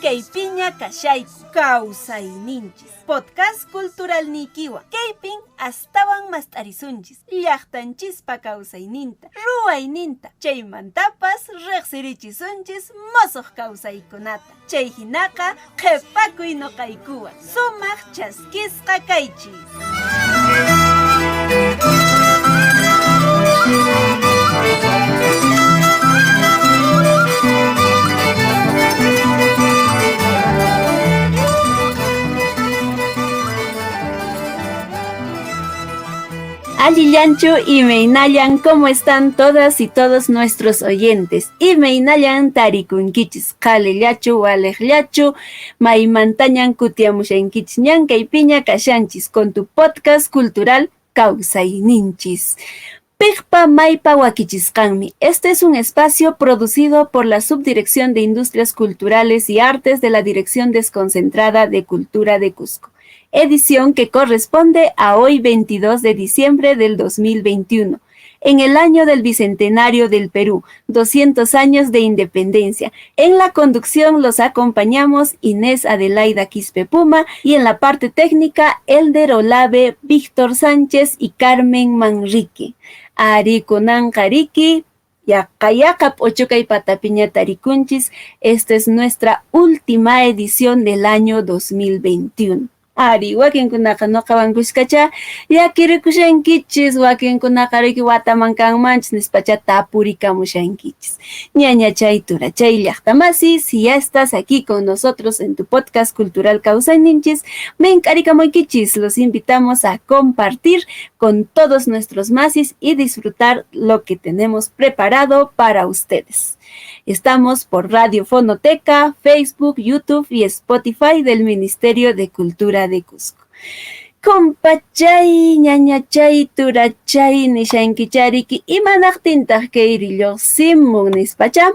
Kaypiña kashayku kawsayninchis podcast cultural nikiwa kaypin astawan mast'arisunchis llaqtanchispa kawsayninta ruwayninta chaymantapas riqsirichisunchis musuq kawsaykunata chay hinaqa qhipakuy nuqaykuwan sumaq chaskisqa kaychis. Alillanchu y Meinayan, ¿cómo están todas y todos nuestros oyentes? Y Meinayan tarikunkichis, qhalillachu, waleqllachu, maymantañan kutiamushankichis ñankaypiña kashanchis con tu podcast cultural Kawsayninchis. Piqpa maypa wakichisqanmi. Este es un espacio producido por la Subdirección de Industrias Culturales y Artes de la Dirección Desconcentrada de Cultura de Cusco. Edición que corresponde a hoy 22 de diciembre del 2021, en el año del Bicentenario del Perú, 200 años de independencia. En la conducción los acompañamos Inés Adelaida Quispe Puma y en la parte técnica Elder Olave, Víctor Sánchez y Carmen Manrique. Ari kunan kariki, Yakayakap Ochukay Patapiña Tarikunchis. Esta es nuestra última edición del año 2021. Ari, wakinkunaqa nuqawankushkacha llakirikushankichis, wakinkunaqa riki watamankanmanchis nispacha tapurikamushankichis. Ñaña chaytura, chay llaqtamasi, si ya estás aquí con nosotros en tu podcast cultural Kawsayninchis, menk'arikamunkichis, los invitamos a compartir con todos nuestros masis y disfrutar lo que tenemos preparado para ustedes. Estamos por Radio Fonoteca, Facebook, YouTube y Spotify del Ministerio de Cultura de Cusco. Compachay, ñañachay, turachay, nishankichariki, imanaqtintaq kayrilloq simun nispacha.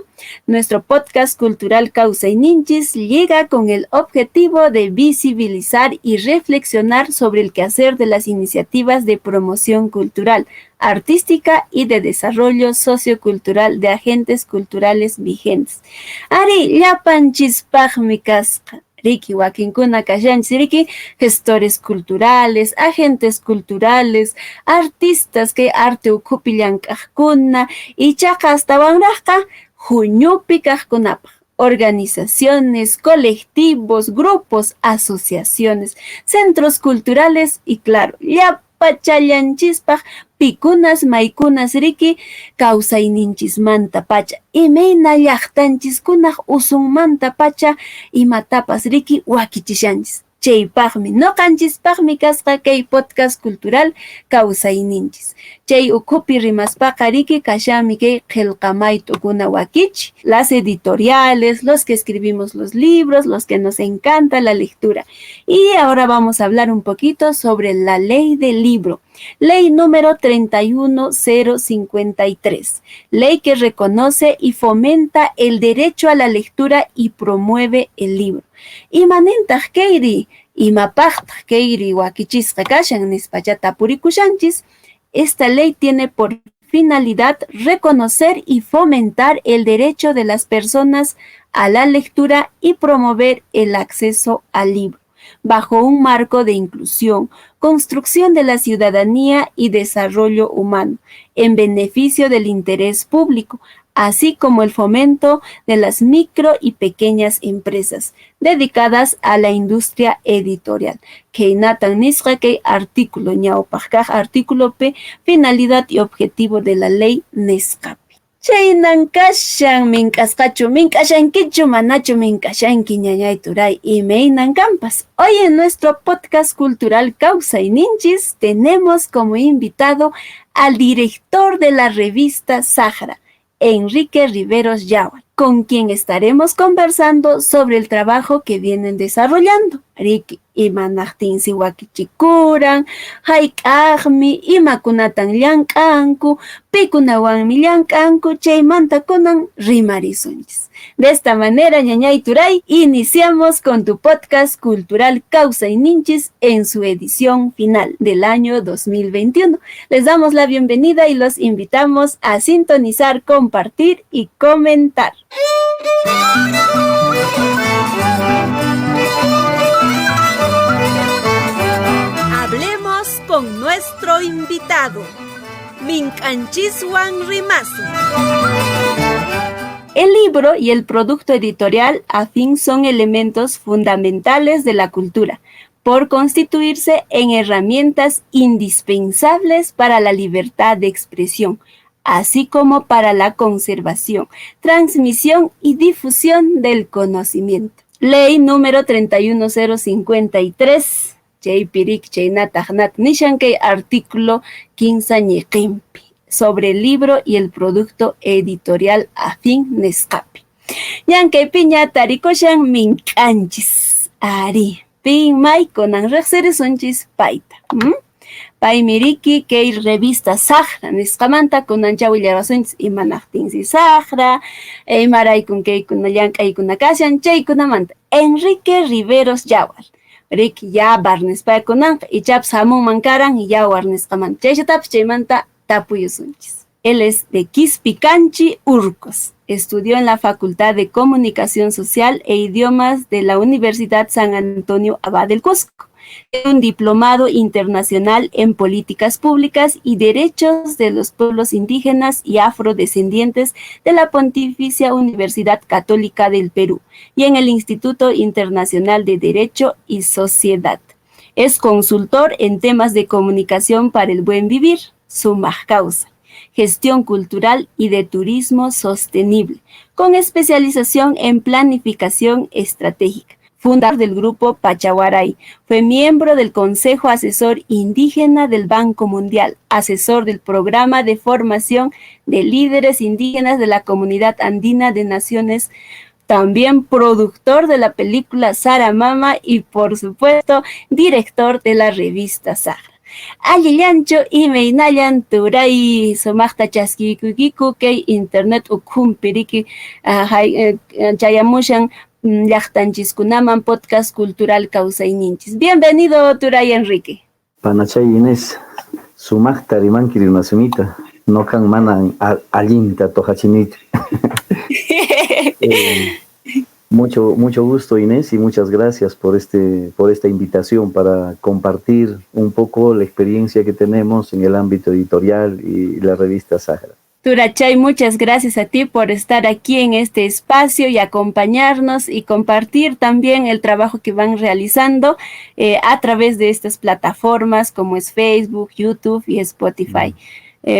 Nuestro podcast cultural Kawsayninchis llega con el objetivo de visibilizar y reflexionar sobre el quehacer de las iniciativas de promoción cultural, artística y de desarrollo sociocultural de agentes culturales vigentes. Ari, llapanchispaqmi kasqa. Riki wakinkuna kashanchis riki, gestores culturales, agentes culturales, artistas que arte ukhupi llank'aqkuna, ichaqa astawanraqqa huñupi kaqkunapaq. Organizaciones, colectivos, grupos, asociaciones, centros culturales y claro, llapachallanchispaq pikunas maykunas riki kawsayninchismanta pacha imayna llaqtanchiskunaq usunmanta pacha imatapas riki wakichishanchis. Chaypaqmi noqanchispaqmi kasqa kay podcast cultural Kawsayninchis. Chay ukhupi rimaspaqa riki kashami kay qillqamaytukuna wakichi, las editoriales, los que escribimos los libros, los que nos encanta la lectura. Y ahora vamos a hablar un poquito sobre la ley del libro. Ley número 31053, ley que reconoce y fomenta el derecho a la lectura y promueve el libro. Imanentaq kayri, imapaqtaq kayri wakichisqa kashan nispacha tapurikushanchis. Esta ley tiene por finalidad reconocer y fomentar el derecho de las personas a la lectura y promover el acceso al libro, bajo un marco de inclusión, construcción de la ciudadanía y desarrollo humano, en beneficio del interés público, así como el fomento de las micro y pequeñas empresas dedicadas a la industria editorial. Keynatan nisqa kay artículo ñawpaq kaq artículo P, finalidad y objetivo de la ley nisqapi. Chaynan kashan mink'ashankichu manachu mink'ashanki ñañay turay imaynan kampas. Hoy en nuestro podcast cultural Kawsayninchis tenemos como invitado al director de la revista Sahara, Enrique Riveros Yawan. con quien estaremos conversando sobre el trabajo que vienen desarrollando. Riki imanaqtinsi wakichikuran, hayk'aqmi imakunatan llank'anku, pikunawanmi llank'anku, chaymantakunan rimarisunchis. De esta manera, ñañay Turay, iniciamos con tu podcast cultural Kawsayninchis en su edición final del año 2021. Les damos la bienvenida y los invitamos a sintonizar, compartir y comentar. Hablemos con nuestro invitado, Mink'anchiswan Rimasu. El libro y el producto editorial afín son elementos fundamentales de la cultura, por constituirse en herramientas indispensables para la libertad de expresión, así como para la conservación, transmisión y difusión del conocimiento. Ley número 31053, Chaypirik Chaynatahnat Nishankei, artículo 15 ñeqimpi, sobre el libro y el producto editorial afín Nescapi. Yankei piña tarikoshan mink'anchis, ari, pin may konan reqsirisunchis paita. Pay miriki kay revista Sahra nisqamanta kunanchawi llarasunchis imanaqtinsi Sahra, imaraykun kaykuna llank'aykuna kashan chaykunamanta Enrique Riveros Yawar. Rick Yabar nispaykunanqa ichapas hamunman karan Yawar nisqamanta. Chayshatapas chaymanta tapuyusunchis. Él es de Quispicanchi, Urcos. Estudió en la Facultad de Comunicación Social e Idiomas de la Universidad San Antonio Abad del Cusco. Un diplomado internacional en políticas públicas y derechos de los pueblos indígenas y afrodescendientes de la Pontificia Universidad Católica del Perú y en el Instituto Internacional de Derecho y Sociedad. Es consultor en temas de comunicación para el buen vivir, Sumajcausa, gestión cultural y de turismo sostenible, con especialización en planificación estratégica. Fundador del grupo Pachaguaray, fue miembro del Consejo Asesor Indígena del Banco Mundial, asesor del Programa de Formación de Líderes Indígenas de la Comunidad Andina de Naciones, también productor de la película Saramama y, por supuesto, director de la revista Sahra. Allillancho y Meinayan Turay, Somachta Chaskikukiku, que Internet Ukumpiriki, Chayamushan, Llaqtanchiskunaman podcast cultural Kawsayninchis. Bienvenido, Turay Enrique. Panachay Inés, Sumachta Rimankiri Nasumita, no kan manan allinta tojachinit. Mucho gusto, Inés, y muchas gracias por esta invitación para compartir un poco la experiencia que tenemos en el ámbito editorial y la revista Sahra. Turachay, muchas gracias a ti por estar aquí en este espacio y acompañarnos y compartir también el trabajo que van realizando a través de estas plataformas como es Facebook, YouTube y Spotify.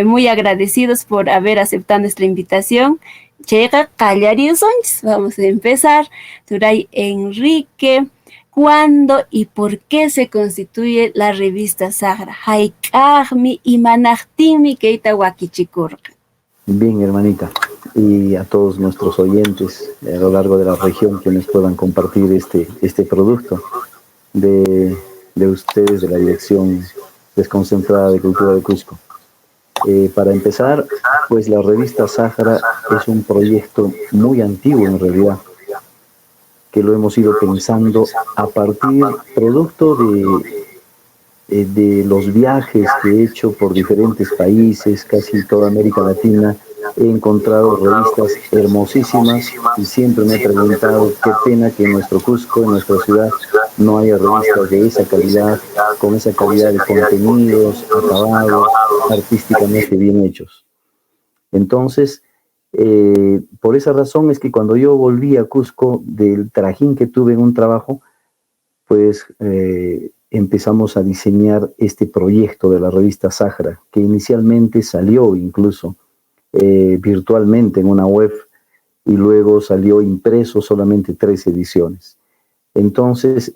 Muy agradecidos por haber aceptado nuestra invitación. Llega Callariusonchis. Vamos a empezar. Turay Enrique, ¿cuándo y por qué se constituye la revista Sahra? Hayk'aqmi imanaqtinmi kayta wakichikurqa. Bien, hermanita, y a todos nuestros oyentes a lo largo de la región quienes puedan compartir este producto de ustedes, de la Dirección Desconcentrada de Cultura de Cusco. Para empezar, pues la revista Sahra es un proyecto muy antiguo en realidad, que lo hemos ido pensando a partir, producto de los viajes que he hecho por diferentes países, casi toda América Latina. He encontrado revistas hermosísimas y siempre me he preguntado qué pena que en nuestro Cusco, en nuestra ciudad, no haya revistas de esa calidad, con esa calidad de contenidos, acabados, artísticamente bien hechos. Entonces, por esa razón es que cuando yo volví a Cusco, del trajín que tuve en un trabajo, pues empezamos a diseñar este proyecto de la revista Sahra, que inicialmente salió incluso virtualmente en una web y luego salió impreso solamente 3 ediciones. Entonces,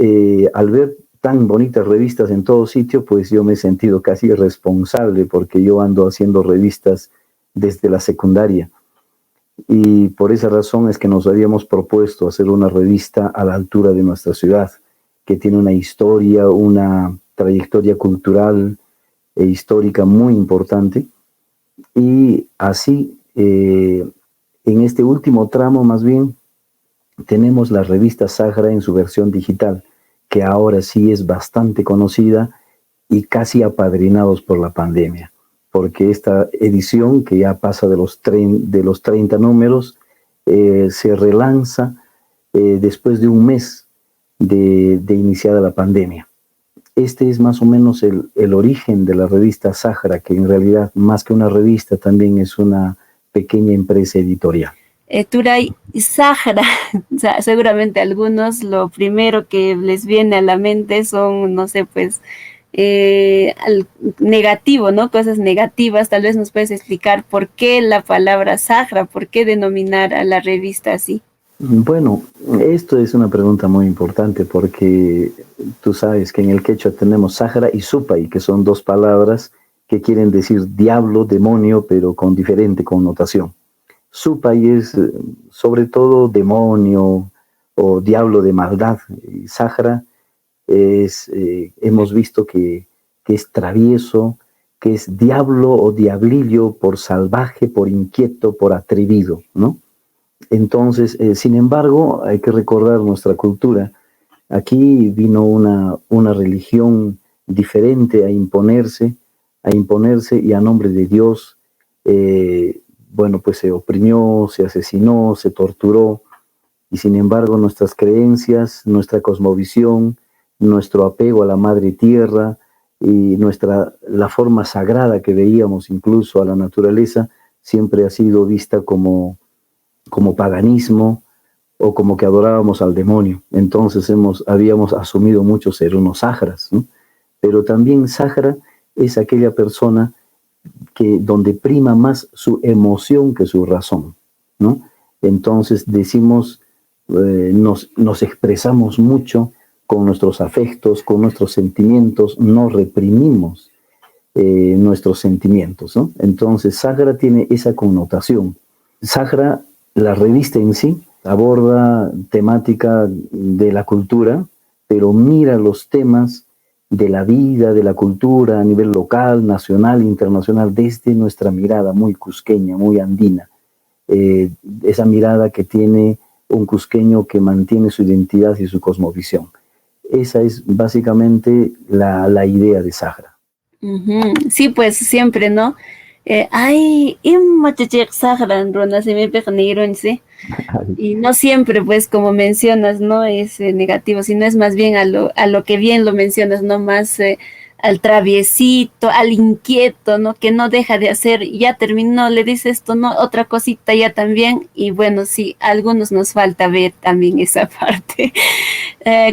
al ver tan bonitas revistas en todo sitio, pues yo me he sentido casi responsable porque yo ando haciendo revistas desde la secundaria. y por esa razón es que nos habíamos propuesto hacer una revista a la altura de nuestra ciudad, que tiene una historia, una trayectoria cultural e histórica muy importante. Y así, en este último tramo más bien, tenemos la revista Sagra en su versión digital, que ahora sí es bastante conocida y casi apadrinados por la pandemia, porque esta edición, que ya pasa de los 30 números, se relanza después de un mes de iniciada la pandemia. Este es más o menos el origen de la revista Sagra, que en realidad más que una revista también es una pequeña empresa editorial. Turay, Sahara, seguramente algunos lo primero que les viene a la mente son, no sé, pues, al negativo, ¿no? Cosas negativas. Tal vez nos puedes explicar por qué la palabra Sahara, por qué denominar a la revista así. Bueno, esto es una pregunta muy importante porque tú sabes que en el quechua tenemos Sahara y Supay, que son dos palabras que quieren decir diablo, demonio, pero con diferente connotación. Supay es sobre todo demonio o diablo de maldad. Y Sahara es, hemos visto que es travieso, que es diablo o diablillo por salvaje, por inquieto, por atrevido, ¿no? Entonces, sin embargo, hay que recordar nuestra cultura. Aquí vino una religión diferente a imponerse y a nombre de Dios, bueno, pues se oprimió, se asesinó, se torturó, y sin embargo nuestras creencias, nuestra cosmovisión, nuestro apego a la madre tierra y la forma sagrada que veíamos incluso a la naturaleza, siempre ha sido vista como paganismo o como que adorábamos al demonio. Entonces habíamos asumido mucho ser unos sáharas, ¿no? Pero también sáhara es aquella persona donde prima más su emoción que su razón, ¿no? Entonces decimos, nos expresamos mucho con nuestros afectos, con nuestros sentimientos, no reprimimos nuestros sentimientos, ¿no? Entonces sáhara tiene esa connotación. Sáhara, la revista en sí, aborda temática de la cultura, pero mira los temas de la vida, de la cultura a nivel local, nacional, internacional, desde nuestra mirada muy cusqueña, muy andina. Esa mirada que tiene un cusqueño que mantiene su identidad y su cosmovisión. Esa es básicamente la idea de Sagra. Sí, pues siempre, ¿no? Ay, imachachik sagran, rona se me peganieron, sí. Y no siempre, pues, como mencionas, no es negativo, sino es más bien a lo que bien lo mencionas, no más al traviesito, al inquieto, ¿no? Que no deja de hacer, ya terminó, le dice esto, no, otra cosita ya también. Y bueno, sí, a algunos nos falta ver también esa parte.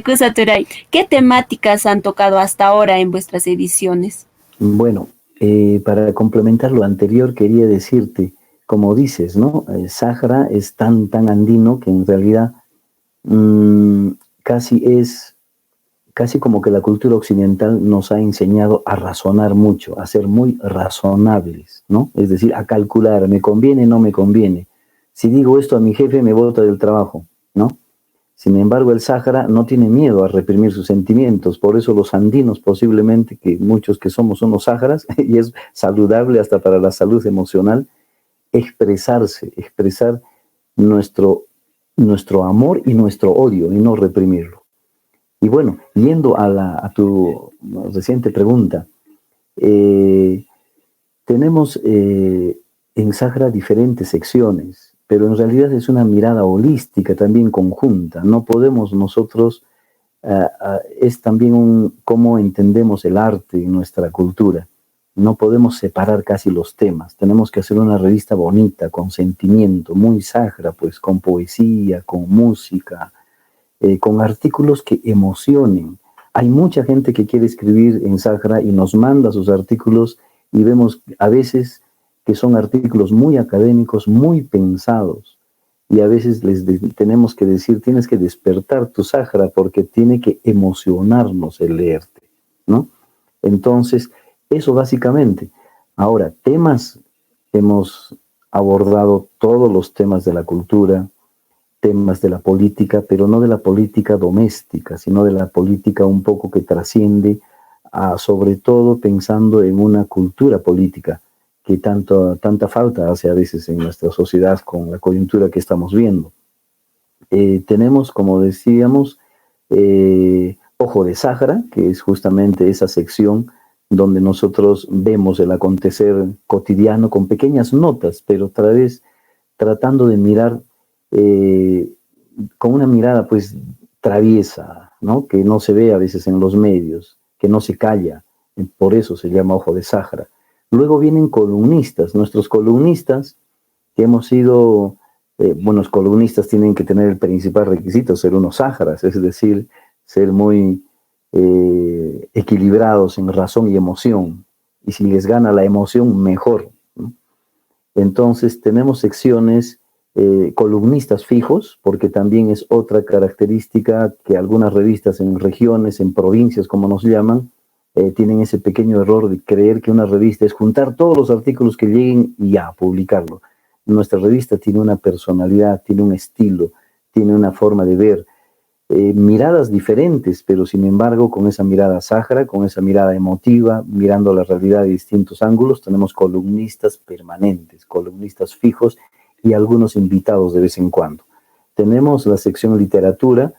Kusaturay, ¿qué temáticas han tocado hasta ahora en vuestras ediciones? Bueno, para complementar lo anterior, quería decirte, como dices, ¿no? Sáhara es tan andino que en realidad mmm, casi es, casi como que la cultura occidental nos ha enseñado a razonar mucho, a ser muy razonables, ¿no? Es decir, a calcular, me conviene, no me conviene. Si digo esto a mi jefe, me bota del trabajo, ¿no? Sin embargo, el Sáhara no tiene miedo a reprimir sus sentimientos, por eso los andinos posiblemente, que muchos que somos unos sáharas, y es saludable hasta para la salud emocional, expresar nuestro, nuestro amor y nuestro odio y no reprimirlo. Y bueno, yendo a tu reciente pregunta, eh, tenemos en Sáhara diferentes secciones, pero en realidad es una mirada holística, también conjunta. No podemos nosotros, es también cómo entendemos el arte y nuestra cultura. No podemos separar casi los temas. Tenemos que hacer una revista bonita, con sentimiento, muy sagra, pues con poesía, con música, con artículos que emocionen. Hay mucha gente que quiere escribir en Sagra y nos manda sus artículos y vemos a veces que son artículos muy académicos, muy pensados. Y a veces tenemos que decir, tienes que despertar tu Sagra porque tiene que emocionarnos el leerte, ¿no? Entonces, eso básicamente. Ahora, temas hemos abordado todos los temas de la cultura, temas de la política, pero no de la política doméstica, sino de la política un poco que trasciende, sobre todo pensando en una cultura política que tanta falta hace a veces en nuestra sociedad con la coyuntura que estamos viendo. Tenemos, como decíamos, Ojo de Sahara, que es justamente esa sección donde nosotros vemos el acontecer cotidiano con pequeñas notas, pero otra vez tratando de mirar con una mirada pues traviesa, ¿no? Que no se ve a veces en los medios, que no se calla, por eso se llama Ojo de Sahara. Luego vienen columnistas, nuestros columnistas que hemos sido, los columnistas tienen que tener el principal requisito, ser unos sáharas, es decir, ser muy equilibrados en razón y emoción, y si les gana la emoción, mejor, ¿no? Entonces tenemos secciones, columnistas fijos, porque también es otra característica que algunas revistas en regiones, en provincias, como nos llaman, tienen ese pequeño error de creer que una revista es juntar todos los artículos que lleguen y ya, publicarlo. Nuestra revista tiene una personalidad, tiene un estilo, tiene una forma de ver, miradas diferentes, pero sin embargo con esa mirada sáhara, con esa mirada emotiva, mirando la realidad de distintos ángulos. Tenemos columnistas permanentes, columnistas fijos y algunos invitados de vez en cuando. Tenemos la sección literatura,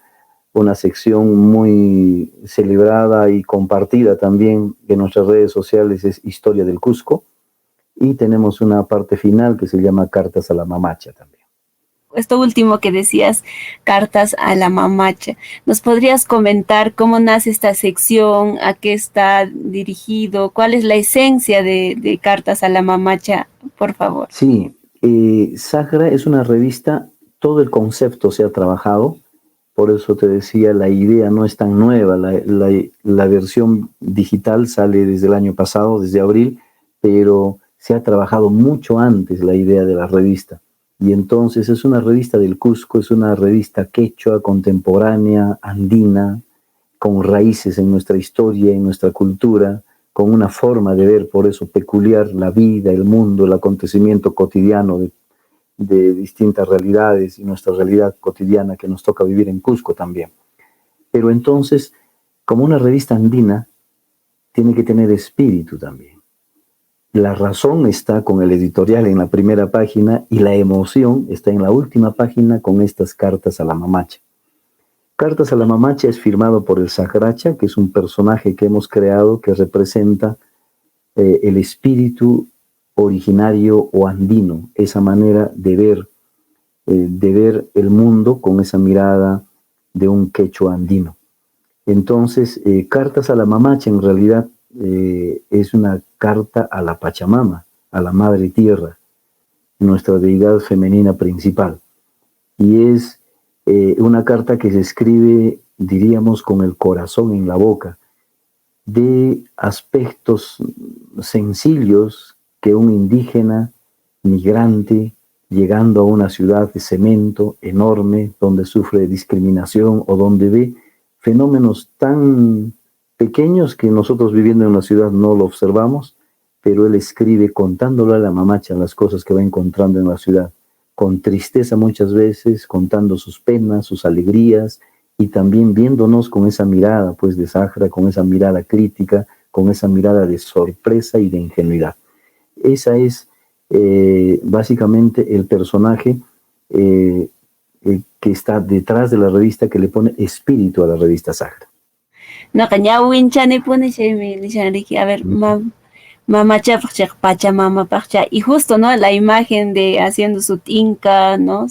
una sección muy celebrada y compartida también en nuestras redes sociales, es Historia del Cusco, y tenemos una parte final que se llama Cartas a la Mamacha también. Esto último que decías, Cartas a la Mamacha, ¿nos podrías comentar cómo nace esta sección, a qué está dirigido, cuál es la esencia de Cartas a la Mamacha, por favor? Sí, Sahara es una revista, todo el concepto se ha trabajado, por eso te decía, la idea no es tan nueva, la versión digital sale desde el año pasado, desde abril, pero se ha trabajado mucho antes la idea de la revista. Y entonces es una revista del Cusco, es una revista quechua, contemporánea, andina, con raíces en nuestra historia, en nuestra cultura, con una forma de ver, por eso peculiar, la vida, el mundo, el acontecimiento cotidiano de distintas realidades y nuestra realidad cotidiana que nos toca vivir en Cusco también. Pero entonces, como una revista andina, tiene que tener espíritu también. La razón está con el editorial en la primera página y la emoción está en la última página con estas Cartas a la Mamacha. Cartas a la Mamacha es firmado por el Saharacha, que es un personaje que hemos creado que representa el espíritu originario o andino, esa manera de ver el mundo con esa mirada de un quechua andino. Entonces, Cartas a la Mamacha en realidad es una carta a la Pachamama, a la Madre Tierra, nuestra deidad femenina principal. Y es una carta que se escribe, diríamos, con el corazón en la boca, de aspectos sencillos que un indígena migrante llegando a una ciudad de cemento enorme, donde sufre discriminación o donde ve fenómenos tan pequeños que nosotros viviendo en la ciudad no lo observamos, pero él escribe contándole a la mamacha las cosas que va encontrando en la ciudad, con tristeza muchas veces, contando sus penas, sus alegrías, y también viéndonos con esa mirada pues de Sahara, con esa mirada crítica, con esa mirada de sorpresa y de ingenuidad. Esa es básicamente el personaje que está detrás de la revista, que le pone espíritu a la revista Sahara. No, winchani pone a ver, mamacha Pachamama pacha, y justo, ¿no? La imagen de haciendo su tinca, ¿no?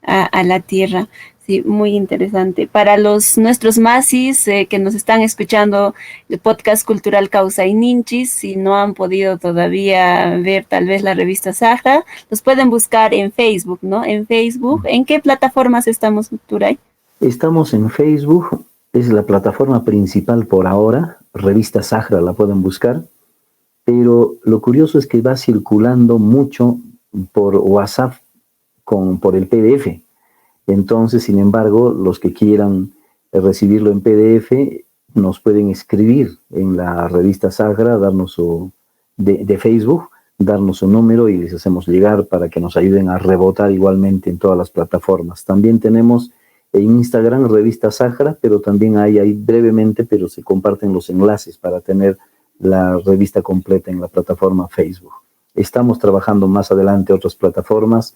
A la tierra. Sí, muy interesante. Para nuestros masis que nos están escuchando el podcast cultural Causa y Ninchis, si no han podido todavía ver tal vez la revista Sahara, los pueden buscar en Facebook, ¿no? En Facebook. ¿En qué plataformas estamos, Turay? Estamos en Facebook, es la plataforma principal por ahora. Revista Sahara la pueden buscar, pero lo curioso es que va circulando mucho por WhatsApp por el PDF. Entonces, sin embargo, los que quieran recibirlo en PDF nos pueden escribir en la revista Sahara, darnos de Facebook, darnos un número y les hacemos llegar para que nos ayuden a rebotar igualmente en todas las plataformas. También tenemos en Instagram Revista Sahara, pero también hay ahí brevemente, pero se comparten los enlaces para tener la revista completa en la plataforma Facebook. Estamos trabajando más adelante otras plataformas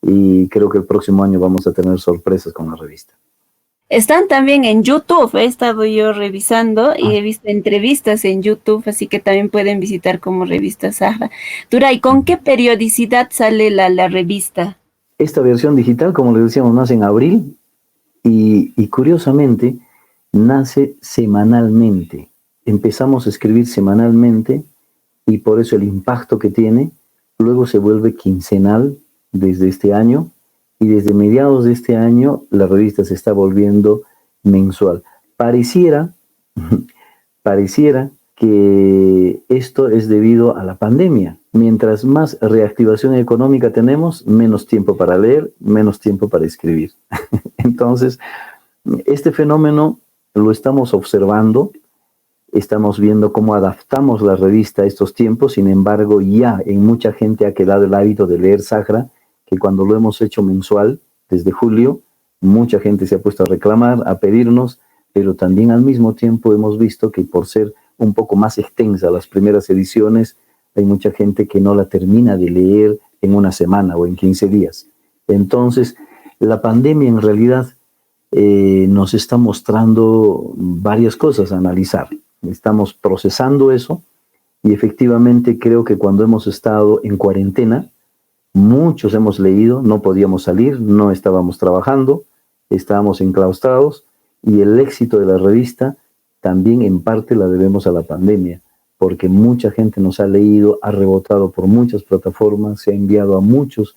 y creo que el próximo año vamos a tener sorpresas con la revista. Están también en YouTube, he estado yo revisando y he visto entrevistas en YouTube, así que también pueden visitar como Revista Sahara. Turay, ¿con qué periodicidad sale la revista? Esta versión digital, como les decíamos, nace en abril y curiosamente nace semanalmente. Empezamos a escribir semanalmente y por eso el impacto que tiene, luego se vuelve quincenal desde este año y desde mediados de este año la revista se está volviendo mensual. Pareciera que esto es debido a la pandemia. Mientras más reactivación económica tenemos, menos tiempo para leer, menos tiempo para escribir. Entonces, este fenómeno lo estamos observando, estamos viendo cómo adaptamos la revista a estos tiempos. Sin embargo, ya en mucha gente ha quedado el hábito de leer Sahara, que cuando lo hemos hecho mensual, desde julio, mucha gente se ha puesto a reclamar, a pedirnos, pero también al mismo tiempo hemos visto que por ser un poco más extensa las primeras ediciones, hay mucha gente que no la termina de leer en una semana o en 15 días. Entonces, la pandemia en realidad nos está mostrando varias cosas a analizar. Estamos procesando eso y efectivamente creo que cuando hemos estado en cuarentena, muchos hemos leído, no podíamos salir, no estábamos trabajando, estábamos enclaustrados y el éxito de la revista también en parte la debemos a la pandemia, porque mucha gente nos ha leído, ha rebotado por muchas plataformas, se ha enviado a muchos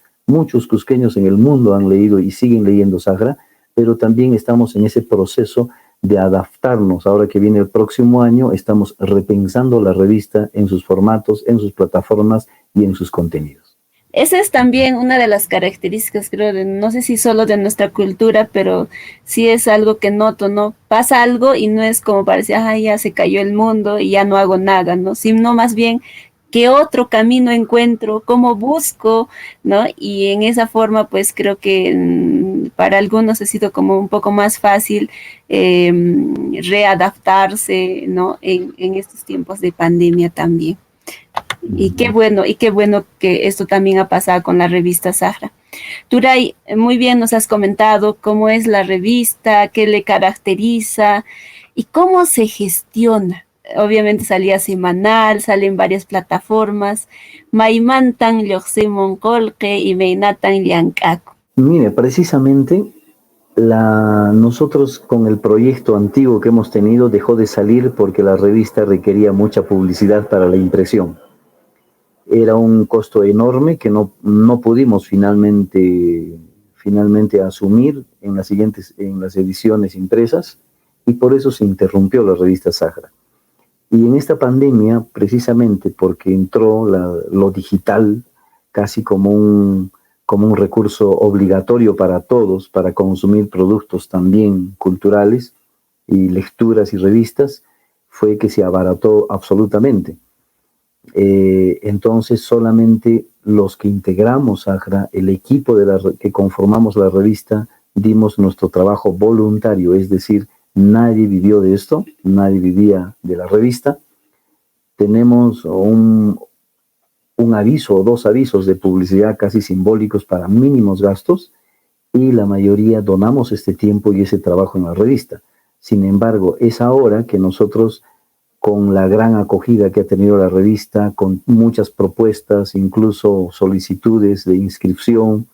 cusqueños en el mundo han leído y siguen leyendo Sahara, pero también estamos en ese proceso de adaptarnos. Ahora que viene el próximo año, estamos repensando la revista en sus formatos, en sus plataformas y en sus contenidos. Esa es también una de las características, creo, no sé si solo de nuestra cultura, pero sí es algo que noto, ¿no? Pasa algo y no es como parece, ay, ya se cayó el mundo y ya no hago nada, ¿no? Sino más bien, ¿qué otro camino encuentro? ¿Cómo busco? ¿No? Y en esa forma, pues creo que para algunos ha sido como un poco más fácil eh, readaptarse, ¿no? En estos tiempos de pandemia también. Y qué bueno que esto también ha pasado con la revista Sahara. Turay, muy bien nos has comentado cómo es la revista, qué le caracteriza y cómo se gestiona. Obviamente salía semanal, sale en varias plataformas. Maimantan, Lyoximon Kolke y Meinatan Liancaco. Mire, precisamente nosotros con el proyecto antiguo que hemos tenido dejó de salir porque la revista requería mucha publicidad para la impresión. Era un costo enorme que no pudimos finalmente asumir en las ediciones impresas y por eso se interrumpió la revista Sahara. Y en esta pandemia, precisamente porque entró lo digital casi como un recurso obligatorio para todos, para consumir productos también culturales y lecturas y revistas, fue que se abarató absolutamente. Entonces solamente los que integramos Sahara, el equipo que conformamos la revista, dimos nuestro trabajo voluntario, es decir, nadie vivió de esto, nadie vivía de la revista. Tenemos un aviso o dos avisos de publicidad casi simbólicos para mínimos gastos y la mayoría donamos este tiempo y ese trabajo en la revista. Sin embargo, es ahora que nosotros, con la gran acogida que ha tenido la revista, con muchas propuestas, incluso solicitudes de inscripción,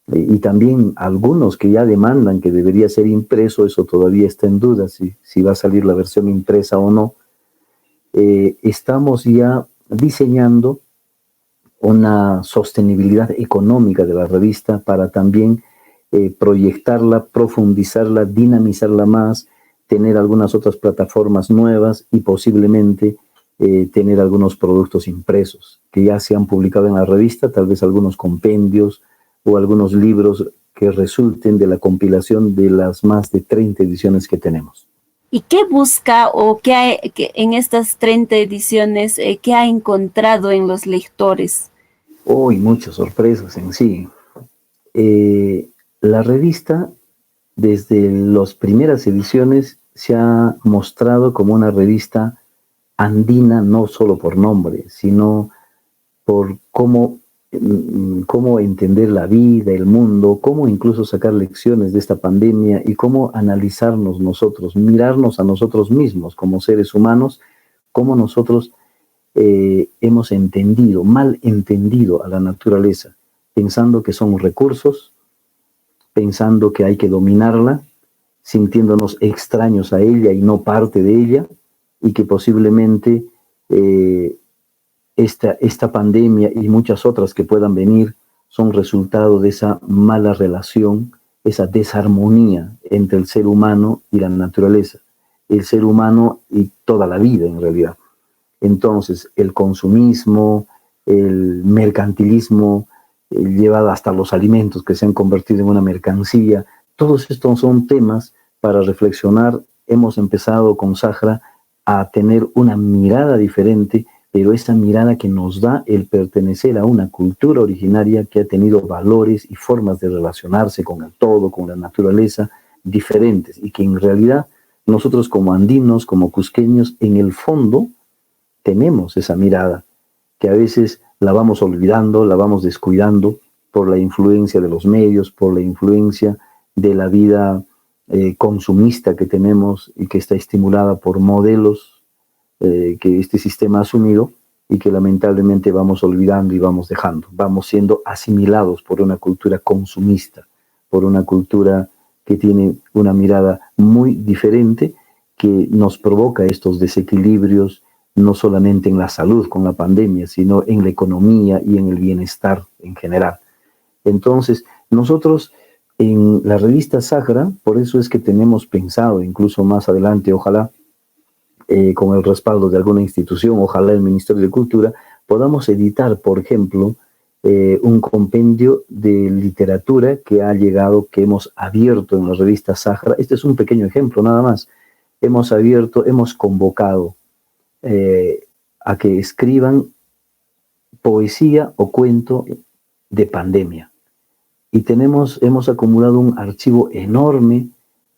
y también algunos que ya demandan que debería ser impreso, eso todavía está en duda, si va a salir la versión impresa o no. Estamos ya diseñando una sostenibilidad económica de la revista para también proyectarla, profundizarla, dinamizarla más, tener algunas otras plataformas nuevas y posiblemente tener algunos productos impresos que ya se han publicado en la revista, tal vez algunos compendios o algunos libros que resulten de la compilación de las más de 30 ediciones que tenemos. ¿Y qué busca o qué hay en estas 30 ediciones, qué ha encontrado en los lectores? Hoy muchas sorpresas en sí. La revista, desde las primeras ediciones, se ha mostrado como una revista andina, no solo por nombre, sino por cómo entender la vida, el mundo, cómo incluso sacar lecciones de esta pandemia y cómo analizarnos nosotros, mirarnos a nosotros mismos como seres humanos, cómo nosotros hemos entendido, mal entendido a la naturaleza, pensando que son recursos, pensando que hay que dominarla, sintiéndonos extraños a ella y no parte de ella, y que posiblemente esta pandemia y muchas otras que puedan venir son resultado de esa mala relación, esa desarmonía entre el ser humano y la naturaleza, el ser humano y toda la vida en realidad. Entonces, el consumismo, el mercantilismo, llevado hasta los alimentos que se han convertido en una mercancía, todos estos son temas para reflexionar. Hemos empezado con Sahara a tener una mirada diferente, pero esa mirada que nos da el pertenecer a una cultura originaria que ha tenido valores y formas de relacionarse con el todo, con la naturaleza, diferentes, y que en realidad nosotros como andinos, como cusqueños, en el fondo tenemos esa mirada, que a veces la vamos olvidando, la vamos descuidando por la influencia de los medios, por la influencia de la vida consumista que tenemos y que está estimulada por modelos que este sistema ha asumido y que lamentablemente vamos olvidando y vamos dejando. Vamos siendo asimilados por una cultura consumista, por una cultura que tiene una mirada muy diferente, que nos provoca estos desequilibrios, no solamente en la salud con la pandemia, sino en la economía y en el bienestar en general. Entonces, nosotros en la revista Sahara, por eso es que tenemos pensado, incluso más adelante, ojalá, con el respaldo de alguna institución, ojalá el Ministerio de Cultura, podamos editar, por ejemplo, un compendio de literatura que ha llegado, que hemos abierto en la revista Sahara. Este es un pequeño ejemplo, nada más. Hemos abierto, hemos convocado a que escriban poesía o cuento de pandemia. Y hemos acumulado un archivo enorme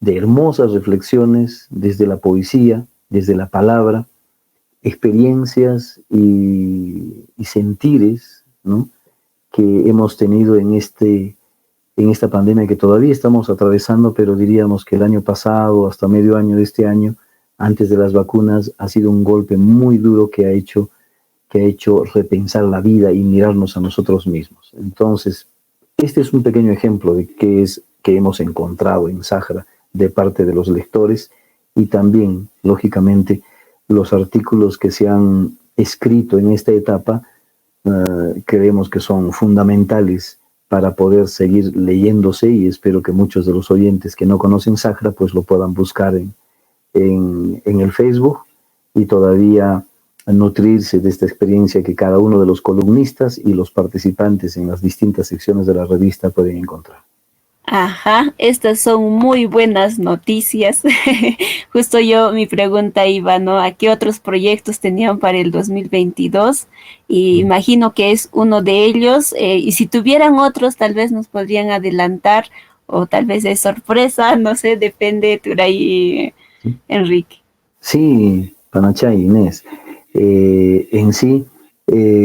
de hermosas reflexiones desde la poesía, desde la palabra, experiencias y sentires, ¿no?, que hemos tenido en esta pandemia que todavía estamos atravesando, pero diríamos que el año pasado, hasta medio año de este año, antes de las vacunas, ha sido un golpe muy duro que ha hecho repensar la vida y mirarnos a nosotros mismos. Entonces, este es un pequeño ejemplo de qué es que hemos encontrado en Sahara de parte de los lectores, y también, lógicamente, los artículos que se han escrito en esta etapa creemos que son fundamentales para poder seguir leyéndose, y espero que muchos de los oyentes que no conocen Sahara pues lo puedan buscar en el Facebook y todavía nutrirse de esta experiencia que cada uno de los columnistas y los participantes en las distintas secciones de la revista pueden encontrar. Ajá, estas son muy buenas noticias. Justo mi pregunta iba, ¿no? ¿A qué otros proyectos tenían para el 2022? Y imagino que es uno de ellos. Y si tuvieran otros, tal vez nos podrían adelantar, o tal vez es sorpresa, no sé, depende de ahí, Enrique. Sí, Panachay, Inés. En sí,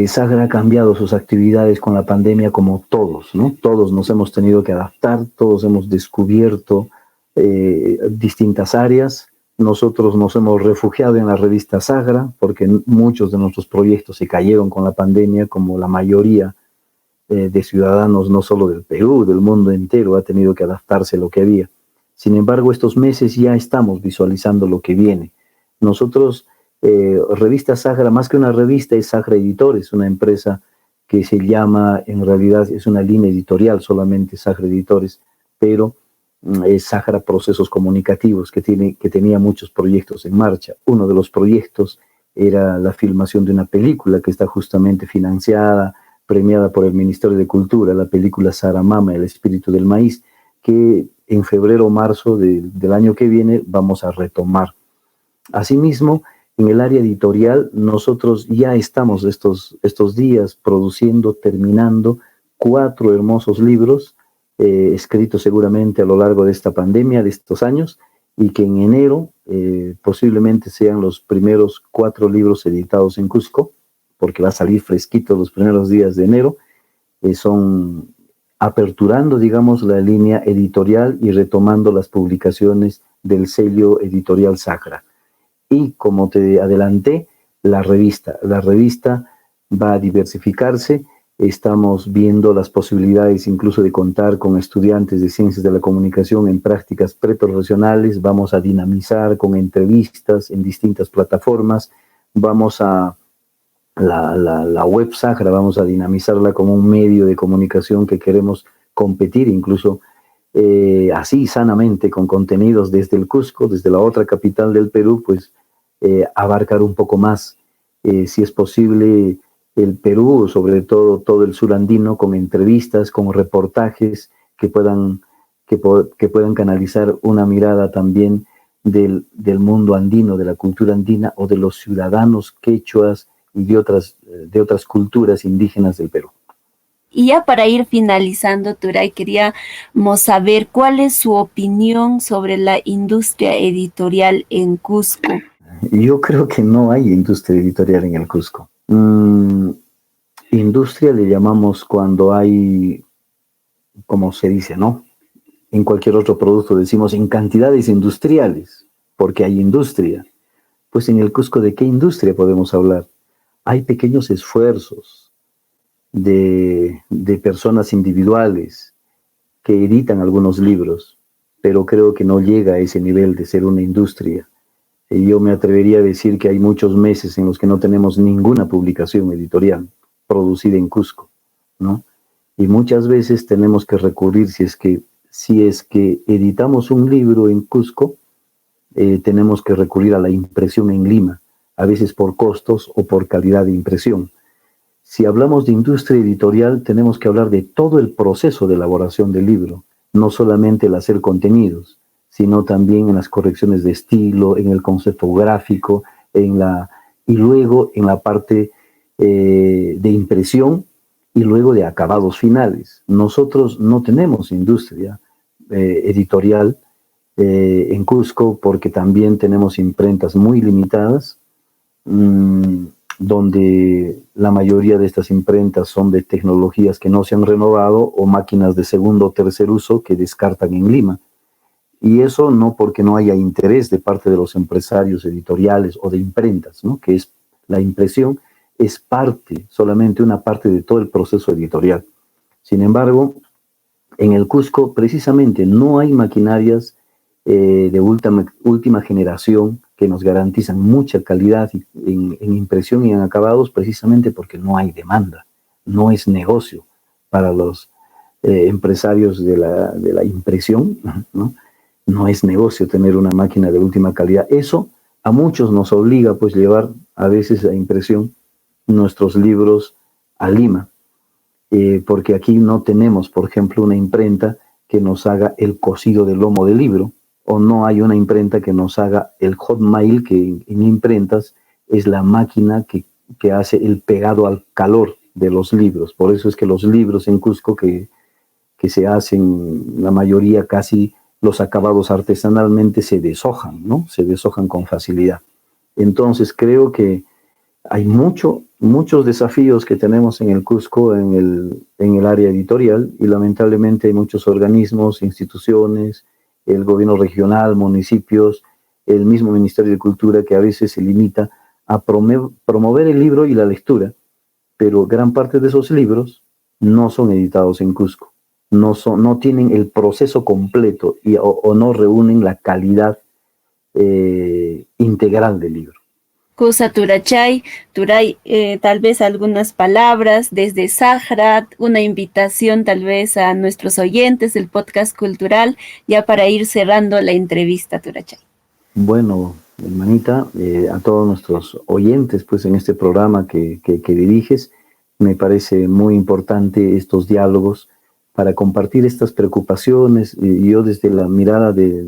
Sahara ha cambiado sus actividades con la pandemia como todos, ¿no? Todos nos hemos tenido que adaptar, todos hemos descubierto distintas áreas. Nosotros nos hemos refugiado en la revista Sahara porque muchos de nuestros proyectos se cayeron con la pandemia, como la mayoría de ciudadanos, no solo del Perú, del mundo entero, ha tenido que adaptarse a lo que había. Sin embargo, estos meses ya estamos visualizando lo que viene. Nosotros, revista Sahara, más que una revista, es Sahara Editores, una empresa que se llama, en realidad es una línea editorial solamente, Sahara Editores, pero es Sahara Procesos Comunicativos, que tenía muchos proyectos en marcha. Uno de los proyectos era la filmación de una película que está justamente financiada, premiada por el Ministerio de Cultura, la película Saramama, El Espíritu del Maíz, que en febrero o marzo del año que viene vamos a retomar Asimismo, en el área editorial, nosotros ya estamos estos días produciendo, terminando 4 hermosos libros, escritos seguramente a lo largo de esta pandemia, de estos años, y que en enero posiblemente sean los primeros 4 libros editados en Cusco, porque va a salir fresquito los primeros días de enero. Son aperturando, digamos, la línea editorial y retomando las publicaciones del sello editorial Sacra. Y como te adelanté, la revista va a diversificarse. Estamos viendo las posibilidades incluso de contar con estudiantes de ciencias de la comunicación en prácticas preprofesionales. Vamos a dinamizar con entrevistas en distintas plataformas. Vamos a la web Sacra, vamos a dinamizarla como un medio de comunicación que queremos competir incluso así sanamente con contenidos desde el Cusco, desde la otra capital del Perú, pues abarcar un poco más, si es posible, el Perú, sobre todo el sur andino, con entrevistas, con reportajes que puedan canalizar una mirada también del mundo andino, de la cultura andina o de los ciudadanos quechuas y de otras culturas indígenas del Perú. Y ya para ir finalizando, Turay, queríamos saber cuál es su opinión sobre la industria editorial en Cusco. Yo creo que no hay industria editorial en el Cusco. Industria le llamamos cuando hay, como se dice, ¿no? En cualquier otro producto decimos en cantidades industriales, porque hay industria. Pues en el Cusco, ¿de qué industria podemos hablar? Hay pequeños esfuerzos de personas individuales que editan algunos libros, pero creo que no llega a ese nivel de ser una industria. Y yo me atrevería a decir que hay muchos meses en los que no tenemos ninguna publicación editorial producida en Cusco, ¿no? Y muchas veces tenemos que recurrir, si es que editamos un libro en Cusco, tenemos que recurrir a la impresión en Lima, a veces por costos o por calidad de impresión. Si hablamos de industria editorial, tenemos que hablar de todo el proceso de elaboración del libro, no solamente el hacer contenidos, sino también en las correcciones de estilo, en el concepto gráfico, y luego en la parte de impresión y luego de acabados finales. Nosotros no tenemos industria editorial en Cusco porque también tenemos imprentas muy limitadas, donde la mayoría de estas imprentas son de tecnologías que no se han renovado o máquinas de segundo o tercer uso que descartan en Lima. Y eso no porque no haya interés de parte de los empresarios editoriales o de imprentas, ¿no? Que es la impresión es parte, solamente una parte de todo el proceso editorial. Sin embargo, en el Cusco precisamente no hay maquinarias de última generación que nos garantizan mucha calidad en impresión y en acabados, precisamente porque no hay demanda, no es negocio para los empresarios de la impresión, ¿no? No es negocio tener una máquina de última calidad. Eso a muchos nos obliga pues llevar a veces a impresión nuestros libros a Lima, porque aquí no tenemos, por ejemplo, una imprenta que nos haga el cosido del lomo del libro, o no hay una imprenta que nos haga el hot mail, que en imprentas es la máquina que hace el pegado al calor de los libros. Por eso es que los libros en Cusco que se hacen, la mayoría casi los acabados artesanalmente se deshojan, ¿no? Se deshojan con facilidad. Entonces creo que hay muchos desafíos que tenemos en el Cusco, en el área editorial, y lamentablemente hay muchos organismos, instituciones, el gobierno regional, municipios, el mismo Ministerio de Cultura, que a veces se limita a promover el libro y la lectura, pero gran parte de esos libros no son editados en Cusco, no tienen el proceso completo o no reúnen la calidad integral del libro. Cosa Turay, tal vez algunas palabras desde Sacra, una invitación tal vez a nuestros oyentes del podcast cultural, ya para ir cerrando la entrevista, Turachay. Bueno, hermanita, a todos nuestros oyentes, pues en este programa que diriges, me parece muy importante estos diálogos para compartir estas preocupaciones, yo desde la mirada de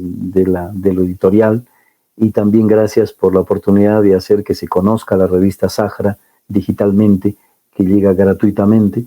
lo editorial, y también gracias por la oportunidad de hacer que se conozca la revista Sahara digitalmente, que llega gratuitamente,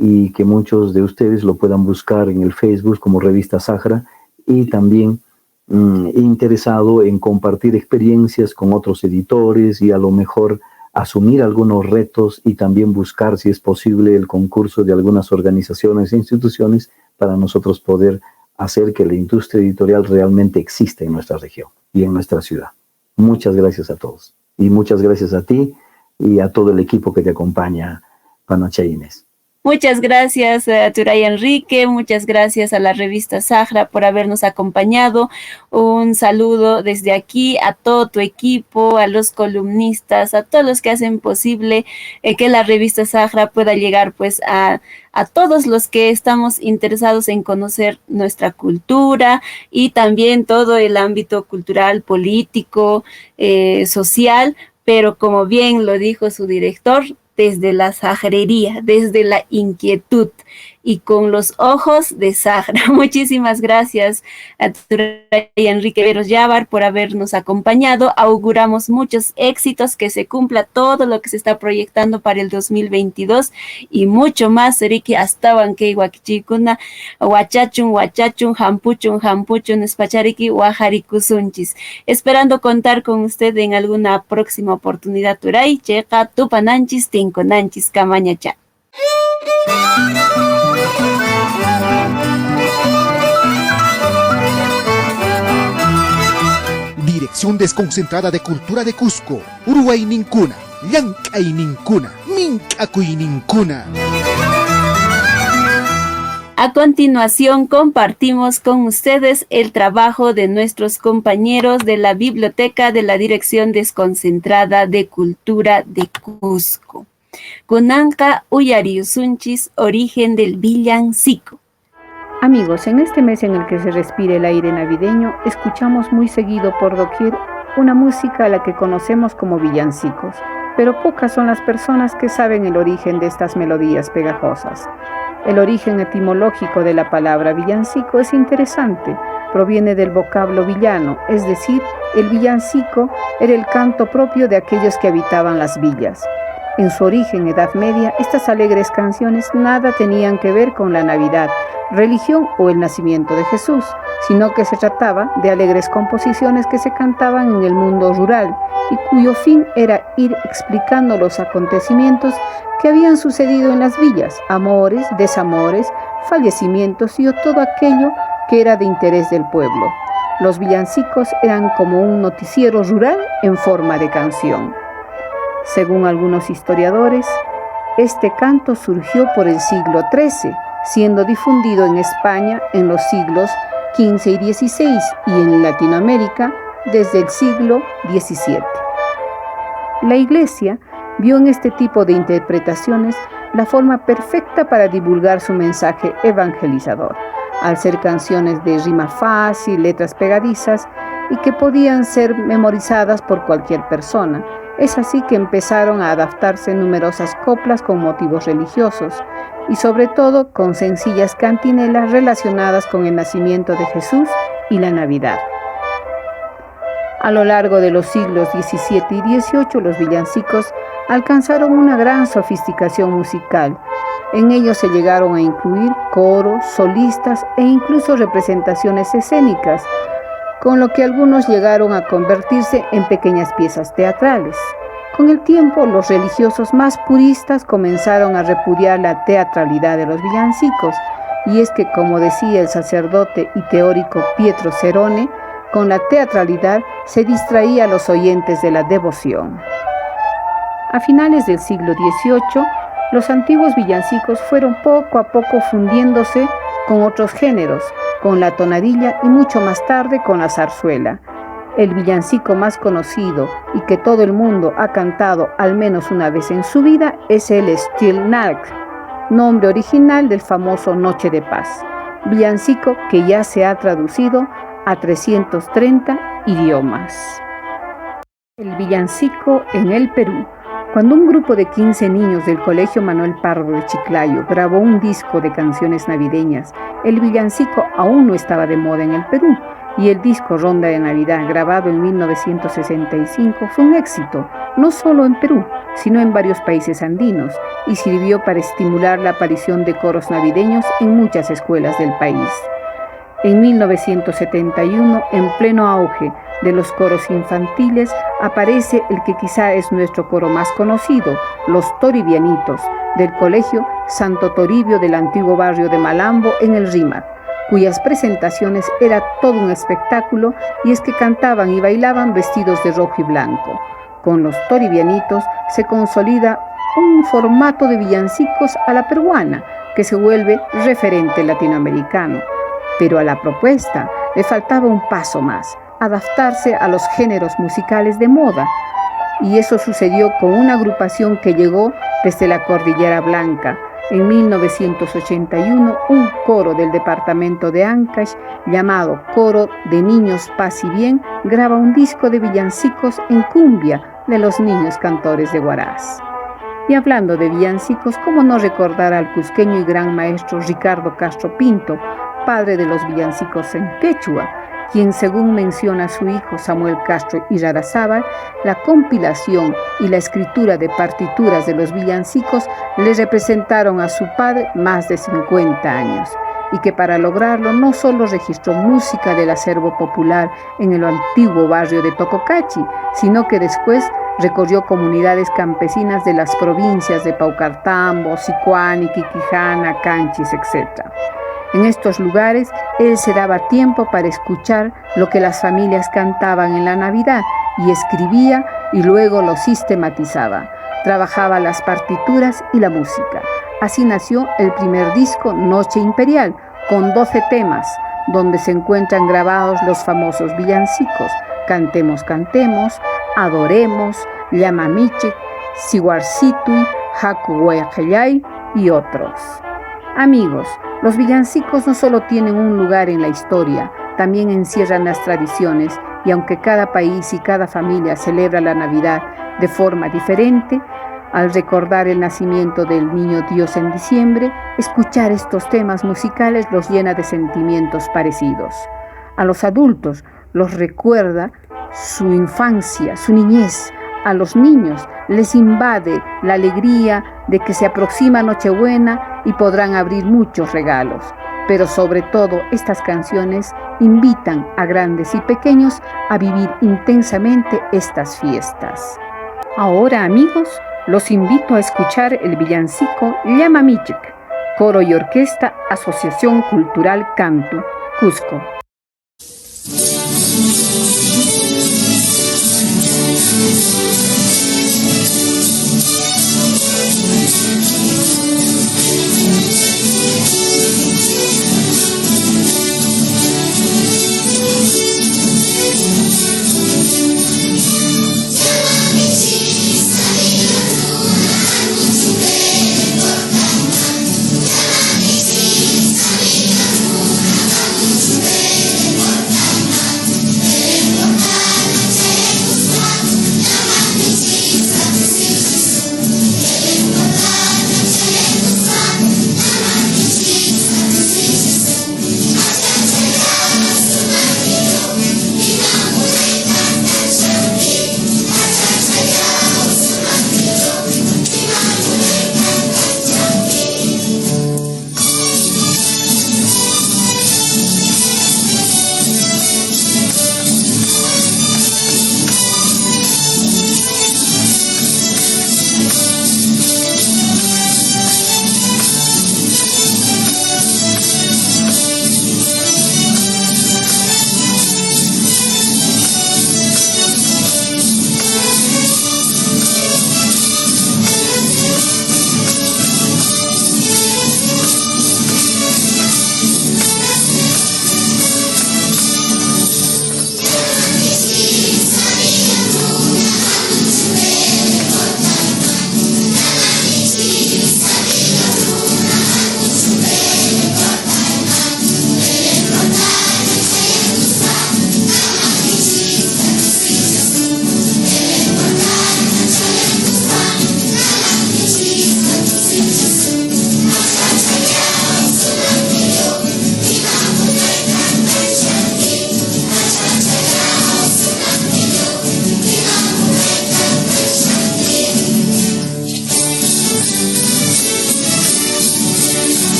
y que muchos de ustedes lo puedan buscar en el Facebook como Revista Sahara, y también interesado en compartir experiencias con otros editores y a lo mejor asumir algunos retos y también buscar, si es posible, el concurso de algunas organizaciones e instituciones para nosotros poder hacer que la industria editorial realmente exista en nuestra región y en nuestra ciudad. Muchas gracias a todos y muchas gracias a ti y a todo el equipo que te acompaña, Panacha Inés. Muchas gracias a Turay Enrique, muchas gracias a la revista Sahara por habernos acompañado. Un saludo desde aquí a todo tu equipo, a los columnistas, a todos los que hacen posible que la revista Sahara pueda llegar pues a todos los que estamos interesados en conocer nuestra cultura y también todo el ámbito cultural, político, social, pero como bien lo dijo su director, desde la saharería, desde la inquietud y con los ojos de Sahara. Muchísimas gracias a Turay Enrique Veros Yabar por habernos acompañado. Auguramos muchos éxitos, que se cumpla todo lo que se está proyectando para el 2022 y mucho más. Ricky hasta Huanquey, Huaquichicuna, Huachachun, Hampuchun, Espachariki, Huajarikusunchis. Esperando contar con usted en alguna próxima oportunidad. Turay, Checa, Tupananchis, Tinconanchis, Camañacha. Dirección Desconcentrada de Cultura de Cusco, Uruguay Nincuna, Llancay Nincuna, Mincacuy Nincuna. A continuación compartimos con ustedes el trabajo de nuestros compañeros de la Biblioteca de la Dirección Desconcentrada de Cultura de Cusco. Kunanka Uyariusunchis, origen del villancico. Amigos, en este mes en el que se respira el aire navideño, escuchamos muy seguido por doquier una música a la que conocemos como villancicos, pero pocas son las personas que saben el origen de estas melodías pegajosas. El origen etimológico de la palabra villancico es interesante. Proviene del vocablo villano, es decir, el villancico era el canto propio de aquellos que habitaban las villas. En su origen, Edad Media, estas alegres canciones nada tenían que ver con la Navidad, religión o el nacimiento de Jesús, sino que se trataba de alegres composiciones que se cantaban en el mundo rural y cuyo fin era ir explicando los acontecimientos que habían sucedido en las villas, amores, desamores, fallecimientos y todo aquello que era de interés del pueblo. Los villancicos eran como un noticiero rural en forma de canción. Según algunos historiadores, este canto surgió por el siglo XIII, siendo difundido en España en los siglos XV y XVI y en Latinoamérica desde el siglo XVII. La Iglesia vio en este tipo de interpretaciones la forma perfecta para divulgar su mensaje evangelizador, al ser canciones de rima fácil, letras pegadizas y que podían ser memorizadas por cualquier persona. Es así que empezaron a adaptarse numerosas coplas con motivos religiosos y sobre todo con sencillas cantinelas relacionadas con el nacimiento de Jesús y la Navidad. A lo largo de los siglos XVII y XVIII, los villancicos alcanzaron una gran sofisticación musical. En ellos se llegaron a incluir coros, solistas e incluso representaciones escénicas, con lo que algunos llegaron a convertirse en pequeñas piezas teatrales. Con el tiempo, los religiosos más puristas comenzaron a repudiar la teatralidad de los villancicos, y es que, como decía el sacerdote y teórico Pietro Cerone, con la teatralidad se distraía a los oyentes de la devoción. A finales del siglo XVIII, los antiguos villancicos fueron poco a poco fundiéndose con otros géneros, con la tonadilla y mucho más tarde con la zarzuela. El villancico más conocido y que todo el mundo ha cantado al menos una vez en su vida es el Stille Nacht, nombre original del famoso Noche de Paz, villancico que ya se ha traducido a 330 idiomas. El villancico en el Perú. Cuando un grupo de 15 niños del Colegio Manuel Pardo de Chiclayo grabó un disco de canciones navideñas, el villancico aún no estaba de moda en el Perú y el disco Ronda de Navidad, grabado en 1965, fue un éxito, no solo en Perú, sino en varios países andinos, y sirvió para estimular la aparición de coros navideños en muchas escuelas del país. En 1971, en pleno auge de los coros infantiles, aparece el que quizá es nuestro coro más conocido, los Toribianitos, del Colegio Santo Toribio del antiguo barrio de Malambo en el Rímac, cuyas presentaciones era todo un espectáculo, y es que cantaban y bailaban vestidos de rojo y blanco. Con los Toribianitos se consolida un formato de villancicos a la peruana que se vuelve referente latinoamericano. Pero a la propuesta le faltaba un paso más, adaptarse a los géneros musicales de moda. Y eso sucedió con una agrupación que llegó desde la Cordillera Blanca. En 1981, un coro del departamento de Ancash, llamado Coro de Niños Paz y Bien, graba un disco de villancicos en cumbia de los niños cantores de Huaraz. Y hablando de villancicos, ¿cómo no recordar al cusqueño y gran maestro Ricardo Castro Pinto, padre de los villancicos en quechua, quien, según menciona su hijo Samuel Castro Irarrázaval, la compilación y la escritura de partituras de los villancicos le representaron a su padre más de 50 años, y que para lograrlo no solo registró música del acervo popular en el antiguo barrio de Tococachi, sino que después recorrió comunidades campesinas de las provincias de Paucartambo, Sicuani, Quijana, Canchis, etc. En estos lugares, él se daba tiempo para escuchar lo que las familias cantaban en la Navidad y escribía y luego lo sistematizaba. Trabajaba las partituras y la música. Así nació el primer disco, Noche Imperial, con 12 temas, donde se encuentran grabados los famosos villancicos Cantemos, Cantemos, Adoremos, Llamamiche, Siguarcitui, Hakuhuayay y otros. Amigos, los villancicos no solo tienen un lugar en la historia, también encierran las tradiciones, y aunque cada país y cada familia celebra la Navidad de forma diferente, al recordar el nacimiento del niño Dios en diciembre, escuchar estos temas musicales los llena de sentimientos parecidos. A los adultos los recuerda su infancia, su niñez. A los niños les invade la alegría de que se aproxima Nochebuena y podrán abrir muchos regalos. Pero sobre todo, estas canciones invitan a grandes y pequeños a vivir intensamente estas fiestas. Ahora, amigos, los invito a escuchar el villancico Llamamichik, coro y orquesta Asociación Cultural Cantu, Cusco.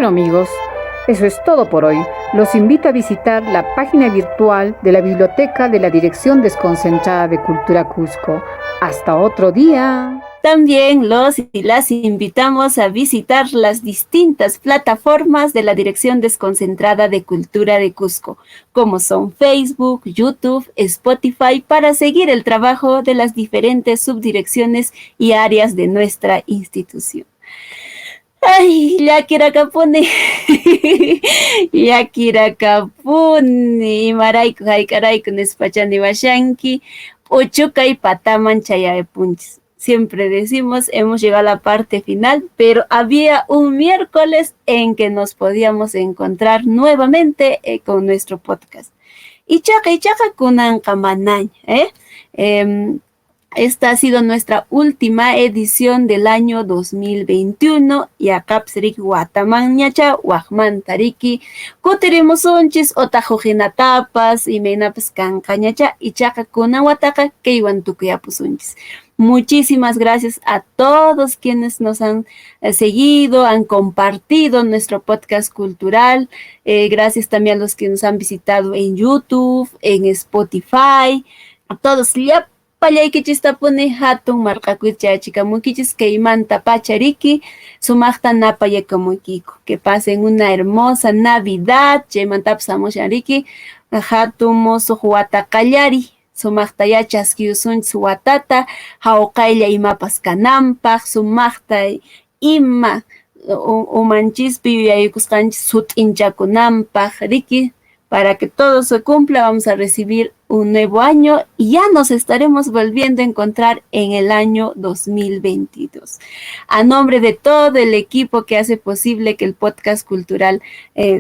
Bueno amigos, eso es todo por hoy. Los invito a visitar la página virtual de la Biblioteca de la Dirección Desconcentrada de Cultura Cusco. Hasta otro día. También los y las invitamos a visitar las distintas plataformas de la Dirección Desconcentrada de Cultura de Cusco, como son Facebook, YouTube, Spotify, para seguir el trabajo de las diferentes subdirecciones y áreas de nuestra institución. Ay, Yakirakapuni, Yakirakapuni, Imarayku, Haikarayku, Nespachani Bashanki, Uchukay Pataman Chayapunchis. Siempre decimos, hemos llegado a la parte final, pero había un miércoles en que nos podíamos encontrar nuevamente con nuestro podcast. Y chaka kunan kamanañ, Esta ha sido nuestra última edición del año 2021. Yakapsrik Guatamanñacha, Wahmantariki, Kutiremos unchis, Otajojinatapas, y Menapas Cancañacha, y Chaka Kunawataka, Keiwan Tukuyapus unchis. Muchísimas gracias a todos quienes nos han seguido, han compartido nuestro podcast cultural. Gracias también a los que nos han visitado en YouTube, en Spotify. A todos, Pallaikichistapuni hatun marqakucha chikamukichis keimanta pachariki sumaqta napayakamukiko. Que pasen una hermosa Navidad, chaymantapas amushanriki hatun musuq wata qallari. Sumaqta yachaskiyusunchis watata, hawqaylla imapas kananpaq, sumaqta ima umanchispi yuyaykusqanchis sut'inchakunanpaq riki. Para que todo se cumpla, vamos a recibir un nuevo año y ya nos estaremos volviendo a encontrar en el año 2022. A nombre de todo el equipo que hace posible que el podcast cultural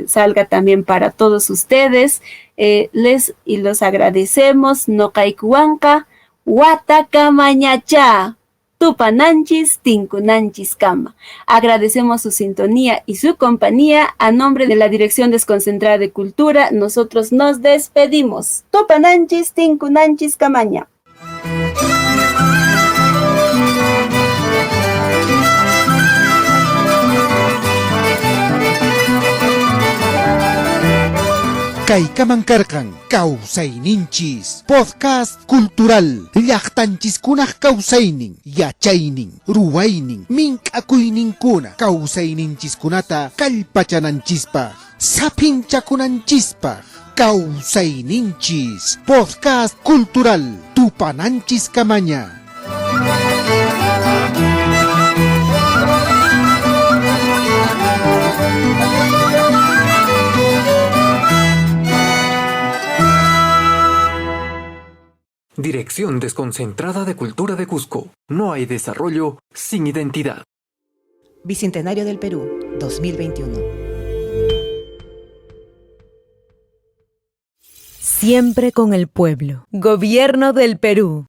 salga también para todos ustedes, los agradecemos. Noqaykuwanqa Watakamañacha, Tupananchis, Tinkunanchis Kama. Agradecemos su sintonía y su compañía. A nombre de la Dirección Desconcentrada de Cultura, nosotros nos despedimos. Tupananchis, Tinkunanchis Kamaña. Kaykaman karkan Kawsayninchis podcast cultural llaqtanchiskunaq kawsaynin yachaynin ruwaynin mink'akuyninkuna kawsayninchiskunata kallpachananchispaq sapinchakunanchispaq Kawsayninchis podcast cultural Tupananchis Kamaña. Dirección Desconcentrada de Cultura de Cusco. No hay desarrollo sin identidad. Bicentenario del Perú, 2021. Siempre con el pueblo. Gobierno del Perú.